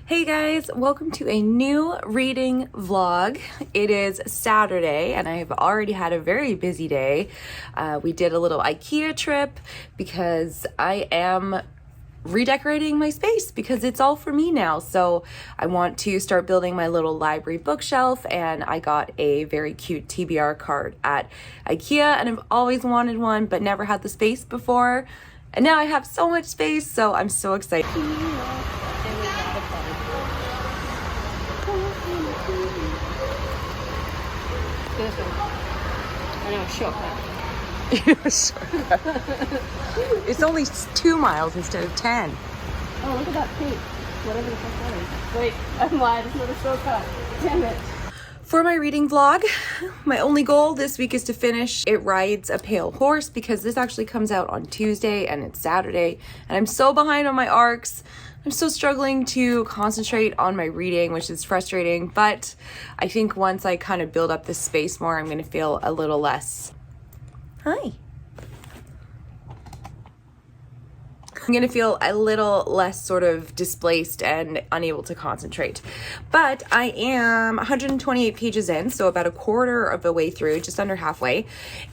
Hey guys, welcome to a new reading vlog. It is Saturday and I have already had a very busy day. We did a little IKEA trip because I am redecorating my space because it's all for me now. So I want to start building my little library bookshelf, and I got a very cute TBR cart at IKEA, and I've always wanted one but never had the space before. And now I have so much space, so I'm so excited. I know, shortcut. It's only 2 miles instead of 10. Oh, look at that pink. Whatever the fuck that is. Wait, I'm lying. It's not a shortcut. Damn it. For my reading vlog, my only goal this week is to finish It Rides a Pale Horse, because this actually comes out on Tuesday and it's Saturday, and I'm so behind on my arcs. I'm still struggling to concentrate on my reading, which is frustrating, but I think once I kind of build up this space more, I'm going to feel a little less... Hi. I'm going to feel a little less sort of displaced and unable to concentrate. But I am 128 pages in, so about a quarter of the way through, just under halfway.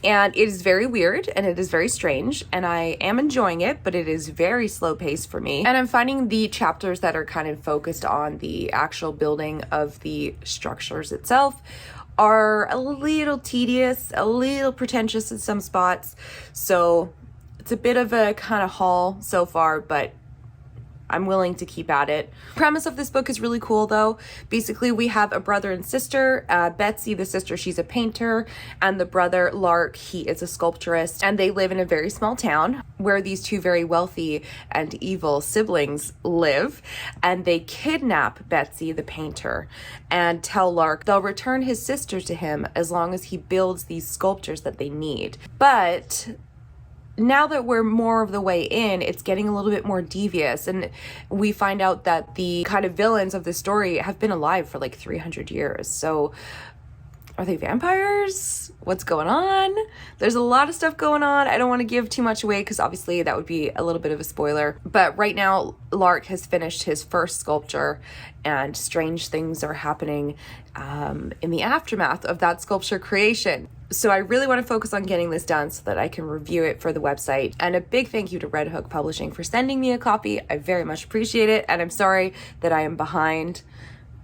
And it is very weird and it is very strange, and I am enjoying it, but it is very slow paced for me. And I'm finding the chapters that are kind of focused on the actual building of the structures itself are a little tedious, a little pretentious in some spots. So it's a bit of a kind of haul so far, but I'm willing to keep at it. The premise of this book is really cool though. Basically, we have a brother and sister. Betsy, the sister, she's a painter, and the brother, Lark, he is a sculpturist, and they live in a very small town where these two very wealthy and evil siblings live, and they kidnap Betsy, the painter, and tell Lark they'll return his sister to him as long as he builds these sculptures that they need. But now that we're more of the way in, it's getting a little bit more devious, and we find out that the kind of villains of the story have been alive for like 300 years. So are they vampires? What's going on? There's a lot of stuff going on. I don't want to give too much away because obviously that would be a little bit of a spoiler. But right now, Lark has finished his first sculpture, and strange things are happening in the aftermath of that sculpture creation. So I really want to focus on getting this done so that I can review it for the website. And a big thank you to Red Hook Publishing for sending me a copy. I very much appreciate it. And I'm sorry that I am behind.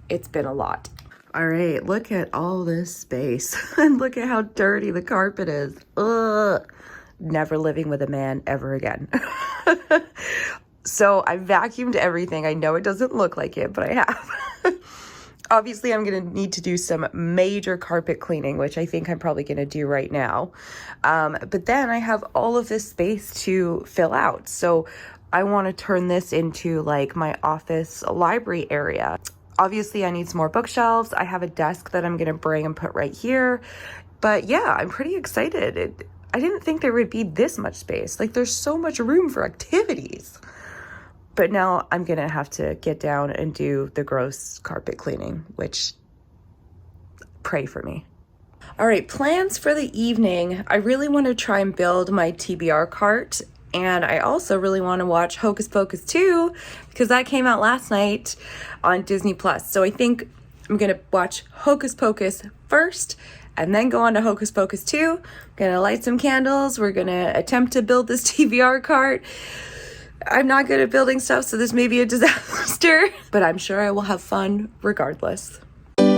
It's been a lot. All right, look at all this space. And look at how dirty the carpet is. Ugh. Never living with a man ever again. So I vacuumed everything. I know it doesn't look like it, but I have. Obviously, I'm going to need to do some major carpet cleaning, which I think I'm probably going to do right now. But then I have all of this space to fill out. So I want to turn this into like my office library area. Obviously, I need some more bookshelves. I have a desk that I'm going to bring and put right here. But yeah, I'm pretty excited. I didn't think there would be this much space. Like, there's so much room for activities. But now I'm going to have to get down and do the gross carpet cleaning, which, pray for me. All right, plans for the evening. I really want to try and build my TBR cart. And I also really want to watch Hocus Pocus 2 because that came out last night on Disney+. So I think I'm going to watch Hocus Pocus first and then go on to Hocus Pocus 2. I'm going to light some candles. We're going to attempt to build this TBR cart. I'm not good at building stuff, so this may be a disaster, but I'm sure I will have fun regardless. Yeah.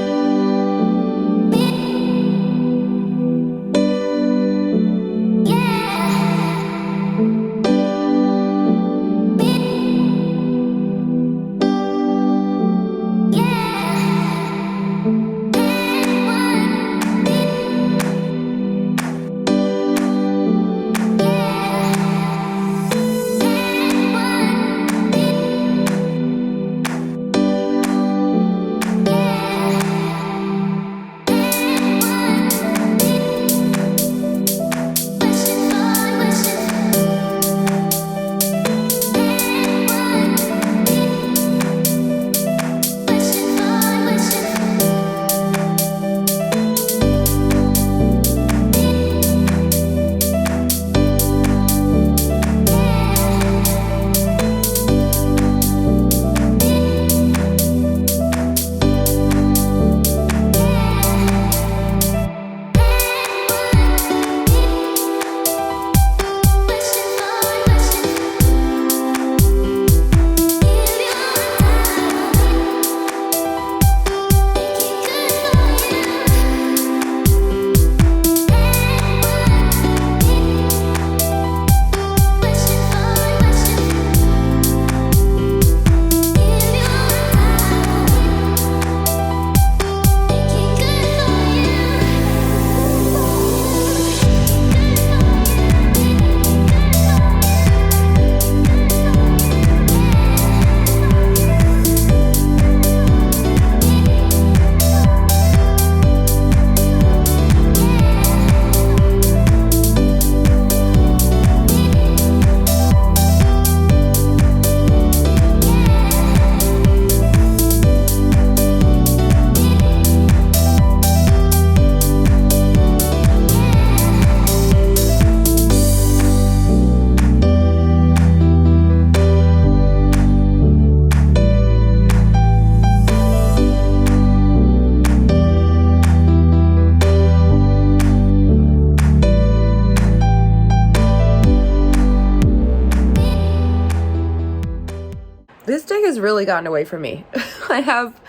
has really gotten away from me. I have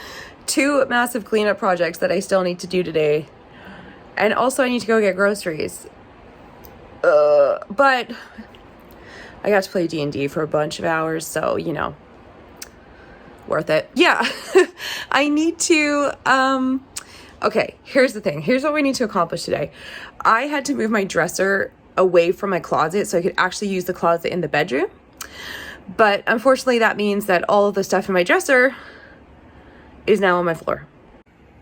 2 massive cleanup projects that I still need to do today. And also I need to go get groceries. But I got to play D&D for a bunch of hours, so, you know, worth it. Yeah. I need to, okay, here's the thing. Here's what we need to accomplish today. I had to move my dresser away from my closet so I could actually use the closet in the bedroom. But unfortunately, that means that all of the stuff in my dresser is now on my floor.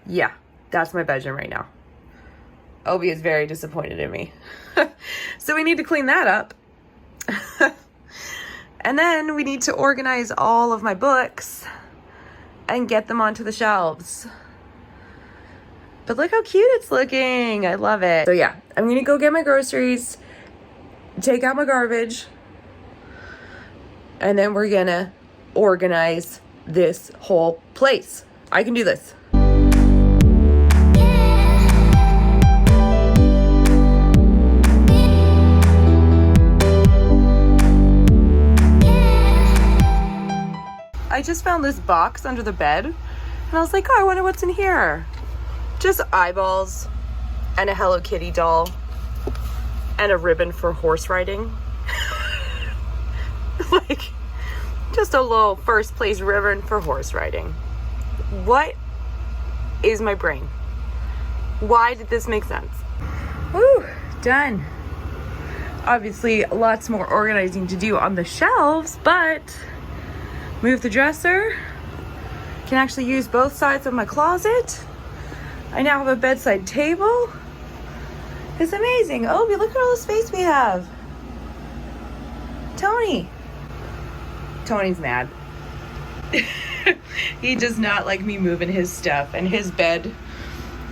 Yeah, that's my bedroom right now. Obi is very disappointed in me. So we need to clean that up. And then we need to organize all of my books and get them onto the shelves. But look how cute it's looking. I love it. So yeah, I'm gonna go get my groceries, take out my garbage, and then we're gonna organize this whole place. I can do this. I just found this box under the bed, and I was like, oh, I wonder what's in here. Just eyeballs and a Hello Kitty doll and a ribbon for horse riding. Like, just a little first place ribbon for horse riding. What is my brain? Why did this make sense? Woo, done. Obviously, lots more organizing to do on the shelves, but move the dresser. Can actually use both sides of my closet. I now have a bedside table. It's amazing. Oh, look at all the space we have. Tony's mad. He does not like me moving his stuff, and his bed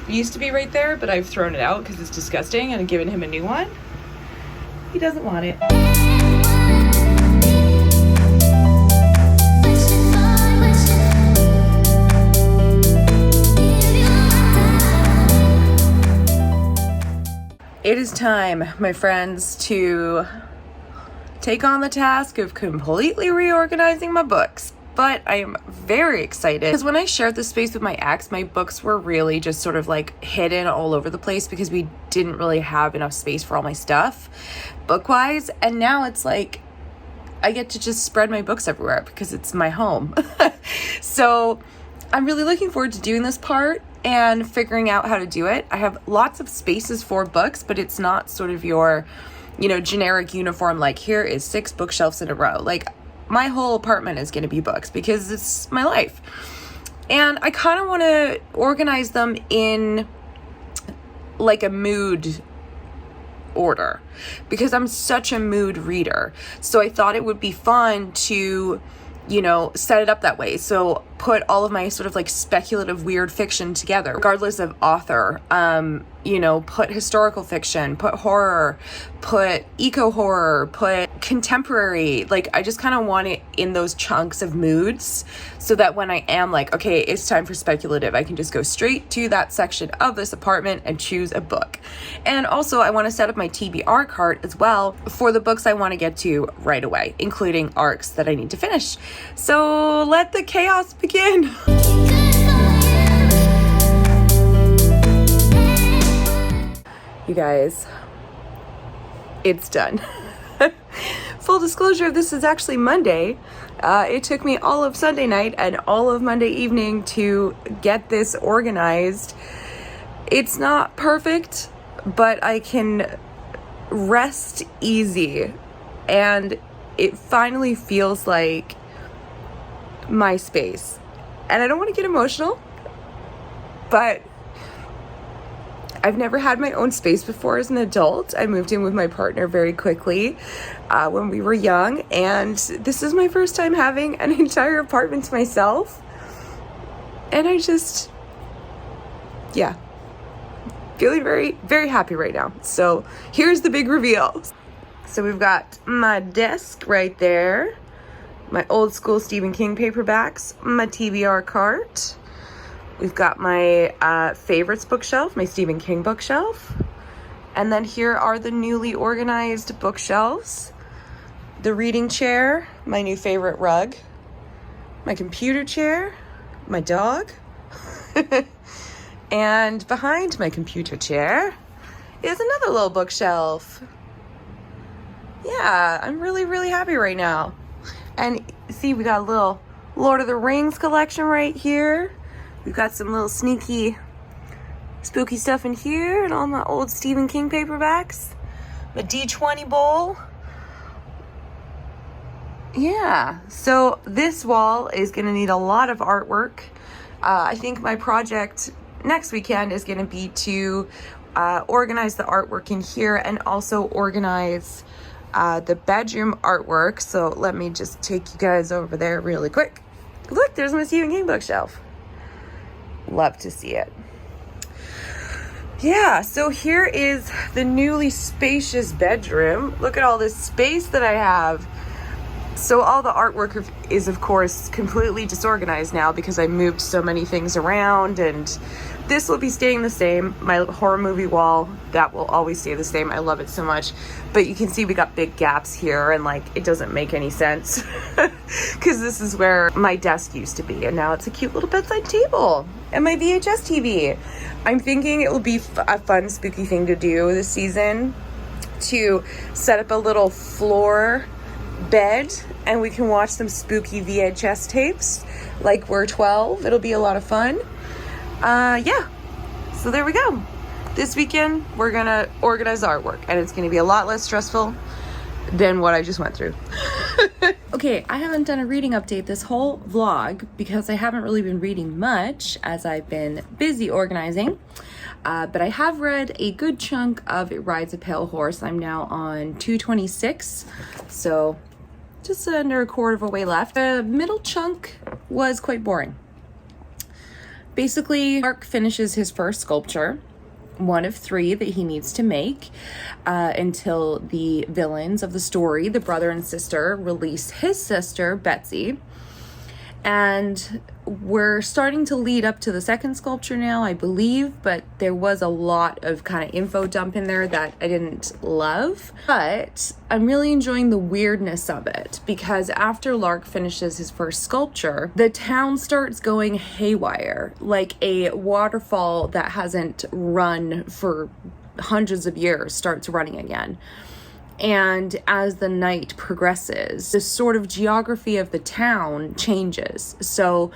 used to be right there, but I've thrown it out because it's disgusting and given him a new one. He doesn't want it. It is time, my friends, to take on the task of completely reorganizing my books. But I am very excited because when I shared this space with my ex, my books were really just sort of like hidden all over the place because we didn't really have enough space for all my stuff book-wise. And now it's like I get to just spread my books everywhere because it's my home. So I'm really looking forward to doing this part and figuring out how to do it. I have lots of spaces for books, but it's not sort of your, you know, generic uniform, like here is 6 bookshelves in a row. Like my whole apartment is going to be books because it's my life. And I kind of want to organize them in like a mood order because I'm such a mood reader. So I thought it would be fun to, you know, set it up that way. So put all of my sort of like speculative weird fiction together, regardless of author. You know, put historical fiction, put horror, put eco horror, put contemporary. Like I just kind of want it in those chunks of moods so that when I am like, okay, it's time for speculative, I can just go straight to that section of this apartment and choose a book. And also I want to set up my TBR cart as well for the books I want to get to right away, including arcs that I need to finish. So let the chaos begin. You guys, it's done. Full disclosure, this is actually Monday. It took me all of Sunday night and all of Monday evening to get this organized. It's not perfect, but I can rest easy. And it finally feels like my space. And I don't want to get emotional, but I've never had my own space before as an adult. I moved in with my partner very quickly when we were young, and this is my first time having an entire apartment to myself. And I just, yeah, feeling very, very happy right now. So here's the big reveal. So we've got my desk right there, my old school Stephen King paperbacks, my TBR cart. We've got my favorites bookshelf, my Stephen King bookshelf. And then here are the newly organized bookshelves. The reading chair, my new favorite rug. my computer chair, my dog, and behind my computer chair is another little bookshelf. Yeah, I'm really, really happy right now. And see, we got a little Lord of the Rings collection right here. We've got some little sneaky, spooky stuff in here, and all my old Stephen King paperbacks. The D20 bowl. Yeah, so this wall is going to need a lot of artwork. I think my project next weekend is going to be to organize the artwork in here and also organize the bedroom artwork. So let me just take you guys over there really quick. Look, there's my Stephen King bookshelf. Love to see it. Yeah, so here is the newly spacious bedroom. Look at all this space that I have. So all the artwork is, of course, completely disorganized now because I moved so many things around, and this will be staying the same. My horror movie wall, that will always stay the same. I love it so much. But you can see we got big gaps here, and like it doesn't make any sense because this is where my desk used to be, and now it's a cute little bedside table and my VHS TV. I'm thinking it will be a fun, spooky thing to do this season, to set up a little floor bed and we can watch some spooky VHS tapes like we're 12. It'll be a lot of fun. Yeah, so there we go. This weekend we're gonna organize artwork, and it's gonna be a lot less stressful than what I just went through. Okay, I haven't done a reading update this whole vlog because I haven't really been reading much as I've been busy organizing. But I have read a good chunk of It Rides a Pale Horse. I'm now on 226, so just under a quarter of a way left. The middle chunk was quite boring. Basically, Mark finishes his first sculpture, one of 3 that he needs to make until the villains of the story, the brother and sister, release his sister, Betsy. And we're starting to lead up to the second sculpture now, I believe, but there was a lot of kind of info dump in there that I didn't love. But I'm really enjoying the weirdness of it, because after Lark finishes his first sculpture, the town starts going haywire, like a waterfall that hasn't run for hundreds of years starts running again. And as the night progresses, the sort of geography of the town changes. So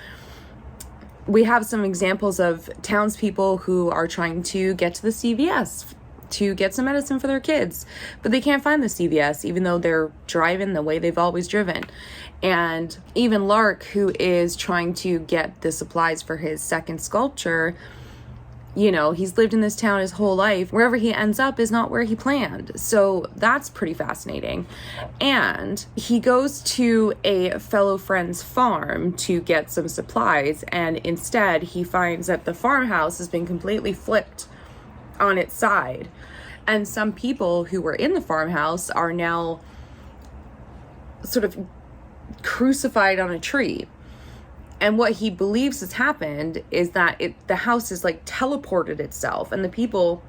we have some examples of townspeople who are trying to get to the CVS to get some medicine for their kids, but they can't find the CVS even though they're driving the way they've always driven. And even Lark, who is trying to get the supplies for his second sculpture, you know, he's lived in this town his whole life. Wherever he ends up is not where he planned. So that's pretty fascinating. And he goes to a fellow friend's farm to get some supplies, and instead he finds that the farmhouse has been completely flipped on its side. And some people who were in the farmhouse are now sort of crucified on a tree. And what he believes has happened is that the house is like teleported itself, and the people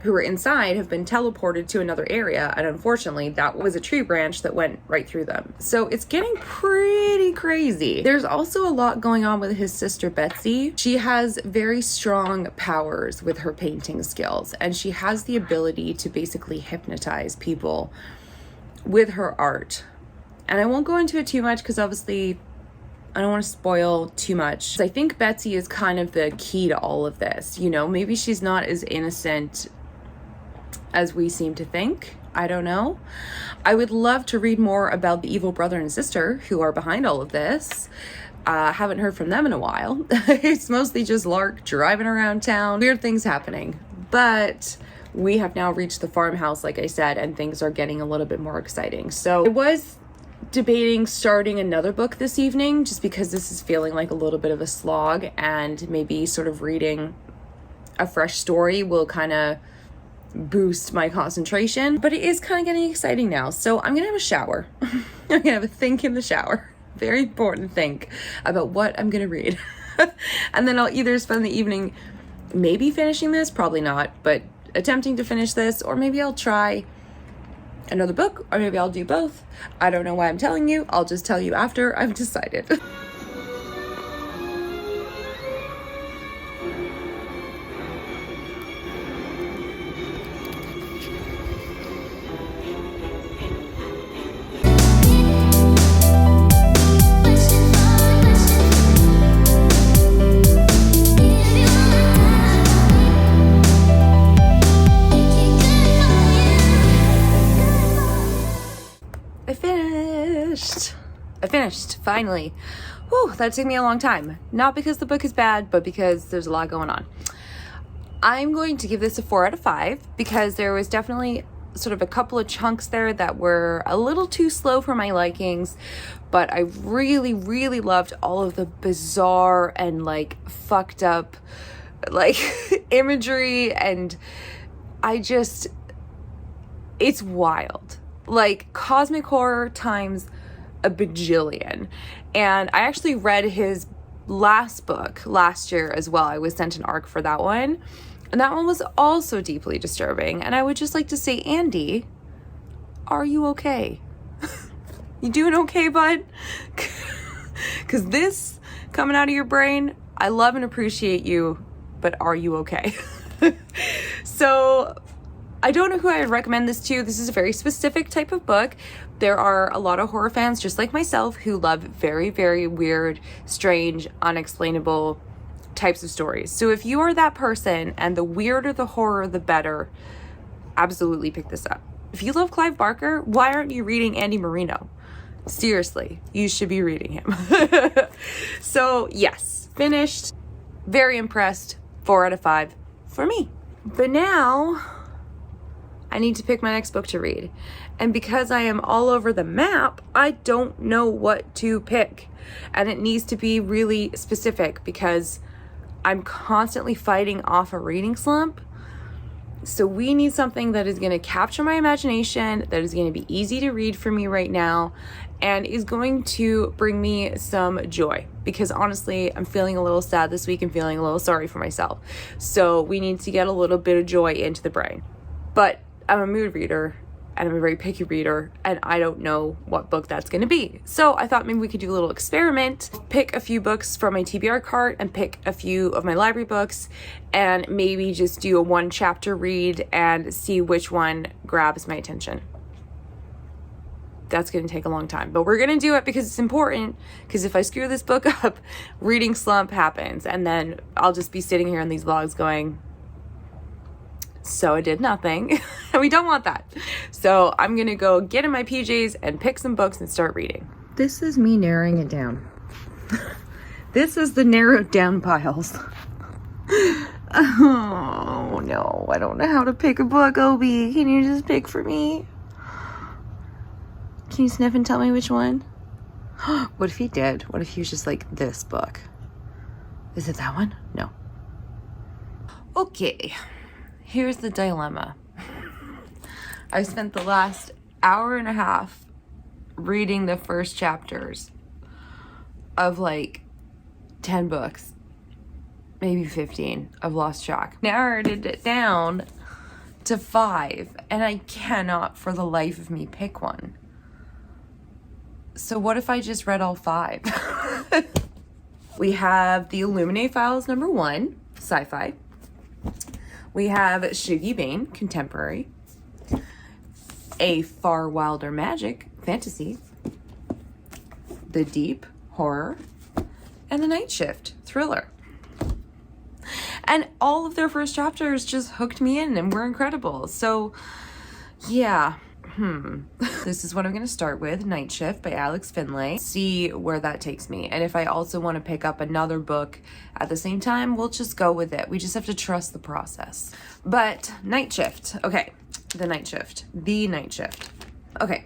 who were inside have been teleported to another area. And unfortunately, that was a tree branch that went right through them. So it's getting pretty crazy. There's also a lot going on with his sister, Betsy. She has very strong powers with her painting skills, and she has the ability to basically hypnotize people with her art. And I won't go into it too much because obviously I don't want to spoil too much. I think Betsy is kind of the key to all of this. You know, maybe she's not as innocent as we seem to think. I don't know. I would love to read more about the evil brother and sister who are behind all of this. Haven't heard from them in a while. It's mostly just Lark driving around town. Weird things happening. But we have now reached the farmhouse, like I said, and things are getting a little bit more exciting. So I was debating starting another book this evening just because this is feeling like a little bit of a slog, and maybe sort of reading a fresh story will kind of boost my concentration. But it is kind of getting exciting now. So I'm gonna have a shower. I'm gonna have a think in the shower. Very important think about what I'm gonna read. And then I'll either spend the evening maybe finishing this, probably not, but attempting to finish this, or maybe I'll try another book, or maybe I'll do both. I don't know why I'm telling you. I'll just tell you after I've decided. Finally. Whew, that took me a long time. Not because the book is bad, but because there's a lot going on. I'm going to give this a 4 out of 5 because there was definitely sort of a couple of chunks there that were a little too slow for my likings, but I really, really loved all of the bizarre and like fucked up like imagery, and it's wild. Like cosmic horror times a bajillion. And I actually read his last book last year as well. I was sent an ARC for that one. And that one was also deeply disturbing. And I would just like to say, Andy, are you okay? You doing okay, bud? Because this coming out of your brain, I love and appreciate you, but are you okay? So I don't know who I would recommend this to. This is a very specific type of book. There are a lot of horror fans, just like myself, who love very, very weird, strange, unexplainable types of stories. So if you are that person, and the weirder the horror, the better, absolutely pick this up. If you love Clive Barker, why aren't you reading Andy Marino? Seriously, you should be reading him. So yes, finished, very impressed, 4 out of 5 for me. But now I need to pick my next book to read. And because I am all over the map, I don't know what to pick. And it needs to be really specific because I'm constantly fighting off a reading slump. So we need something that is going to capture my imagination, that is going to be easy to read for me right now, and is going to bring me some joy. Because honestly, I'm feeling a little sad this week and feeling a little sorry for myself. So we need to get a little bit of joy into the brain. But I'm a mood reader, and I'm a very picky reader, and I don't know what book that's going to be. So I thought maybe we could do a little experiment, pick a few books from my TBR cart and pick a few of my library books, and maybe just do a 1-chapter read and see which one grabs my attention. That's going to take a long time, but we're going to do it because it's important, because if I screw this book up, reading slump happens, and then I'll just be sitting here in these vlogs going, so I did nothing. And we don't want that. So I'm gonna go get in my PJs and pick some books and start reading. This is me narrowing it down. This is the narrowed down piles. Oh no, I don't know how to pick a book, Obi. Can you just pick for me? Can you sniff and tell me which one? What if he did? What if he was just like, this book? Is it that one? No. Okay. Here's the dilemma. I spent the last hour and a half reading the first chapters of like 10 books, maybe 15. I've lost track. Narrowed it down to 5, and I cannot for the life of me pick one. So what if I just read all 5? We have The Illuminate Files #1, sci-fi. We have Shuggie Bain, contemporary. A Far Wilder Magic, fantasy. The Deep, horror. And The Night Shift, thriller. And all of their first chapters just hooked me in and were incredible. So, yeah. This is what I'm going to start with, Night Shift by Alex Finlay. See where that takes me. And if I also want to pick up another book at the same time, we'll just go with it. We just have to trust the process. But Night Shift. Okay, The Night Shift. The Night Shift. Okay.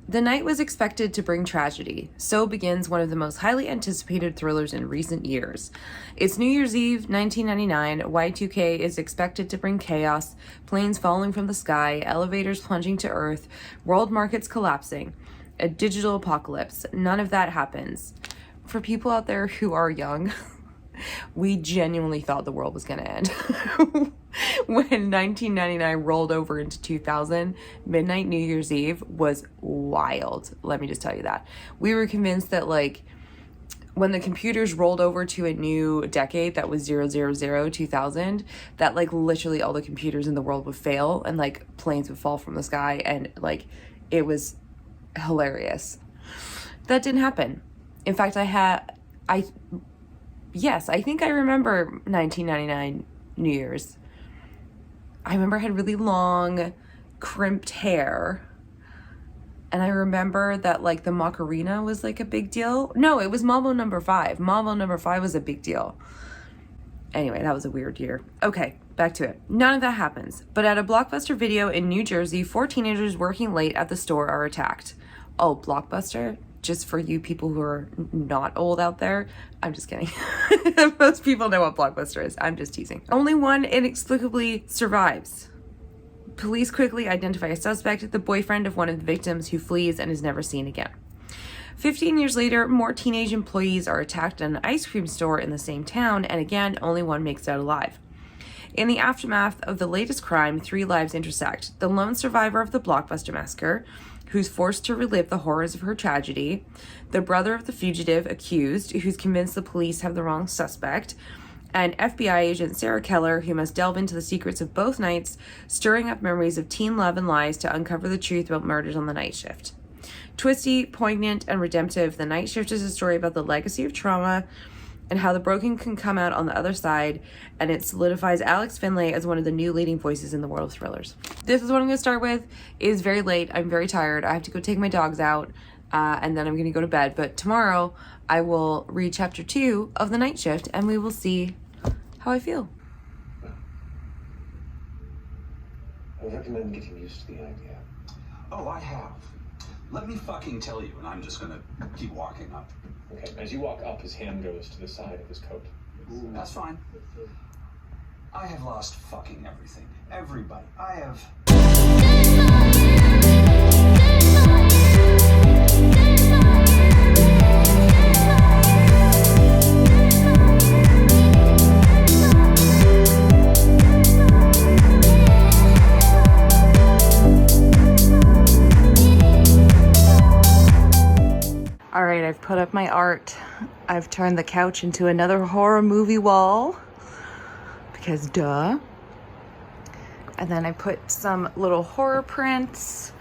The night was expected to bring tragedy. So begins one of the most highly anticipated thrillers in recent years. It's New Year's Eve, 1999. Y2K is expected to bring chaos, planes falling from the sky, elevators plunging to earth, world markets collapsing, a digital apocalypse. None of that happens. For people out there who are young, we genuinely thought the world was going to end. When 1999 rolled over into 2000, midnight New Year's Eve was wild. Let me just tell you that. We were convinced that like when the computers rolled over to a new decade that was 2000, that like literally all the computers in the world would fail and like planes would fall from the sky, and like it was hilarious. That didn't happen. In fact, I think I remember 1999 New Year's. I remember I had really long, crimped hair. And I remember that like the Macarena was like a big deal. No, it was Mambo number 5. Mambo number 5 was a big deal. Anyway, that was a weird year. Okay, back to it. None of that happens. But at a Blockbuster Video in New Jersey, 4 teenagers working late at the store are attacked. Oh, Blockbuster? Just for you people who are not old out there. I'm just kidding. Most people know what Blockbuster is. I'm just teasing. Only one inexplicably survives. Police quickly identify a suspect, the boyfriend of one of the victims, who flees and is never seen again. 15 years later, more teenage employees are attacked at an ice cream store in the same town, and again, only one makes it out alive. In the aftermath of the latest crime, 3 lives intersect. The lone survivor of the Blockbuster massacre, who's forced to relive the horrors of her tragedy, the brother of the fugitive accused, who's convinced the police have the wrong suspect, and FBI agent Sarah Keller, who must delve into the secrets of both nights, stirring up memories of teen love and lies to uncover the truth about murders on the night shift. Twisty, poignant, and redemptive, The Night Shift is a story about the legacy of trauma and how the broken can come out on the other side, and it solidifies Alex Finlay as one of the new leading voices in the world of thrillers. This is what I'm going to start with. It is very late. I'm very tired. I have to go take my dogs out, and then I'm going to go to bed. But tomorrow, I will read chapter 2 of The Night Shift, and we will see how I feel. I recommend getting used to the idea. Oh, I have. Let me fucking tell you, and I'm just gonna keep walking up. Okay, as you walk up, his hand goes to the side of his coat. That's fine. I have lost fucking everything. Everybody. I have... All right, I've put up my art. I've turned the couch into another horror movie wall because duh. And then I put some little horror prints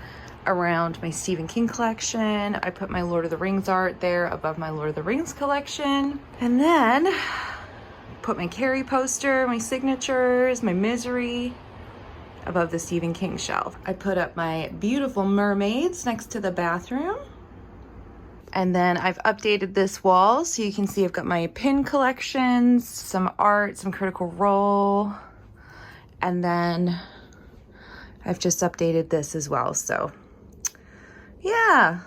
around my Stephen King collection. I put my Lord of the Rings art there above my Lord of the Rings collection. And then put my Carrie poster, my signatures, my Misery above the Stephen King shelf. I put up my beautiful mermaids next to the bathroom. And then I've updated this wall so you can see I've got my pin collections, some art, some Critical Role, and then I've just updated this as well. So yeah,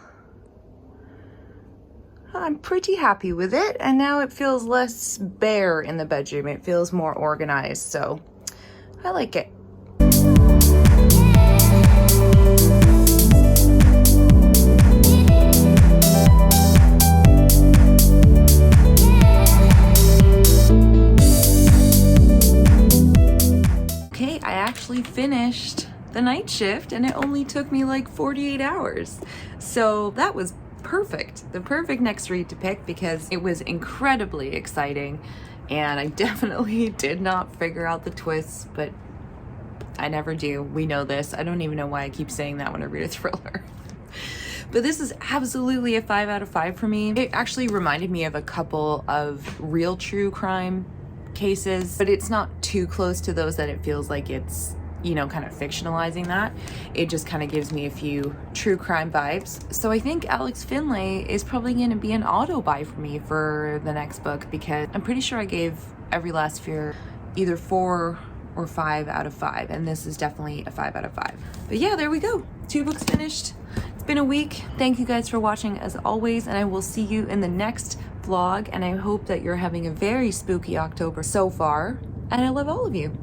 I'm pretty happy with it. And now it feels less bare in the bedroom. It feels more organized. So I like it. I actually finished The Night Shift and it only took me like 48 hours. So that was perfect. The perfect next read to pick because it was incredibly exciting and I definitely did not figure out the twists, but I never do. We know this. I don't even know why I keep saying that when I read a thriller. But this is absolutely a 5 out of 5 for me. It actually reminded me of a couple of real true crime cases, but it's not too close to those that it feels like it's, you know, kind of fictionalizing that. It just kind of gives me a few true crime vibes. So I think Alex Finlay is probably going to be an auto buy for me for the next book because I'm pretty sure I gave Every Last Fear either 4 or 5 out of 5, and this is definitely a 5 out of 5. But yeah, there we go. 2 books finished. It's been a week. Thank you guys for watching as always, and I will see you in the next vlog, and I hope that you're having a very spooky October so far, and I love all of you.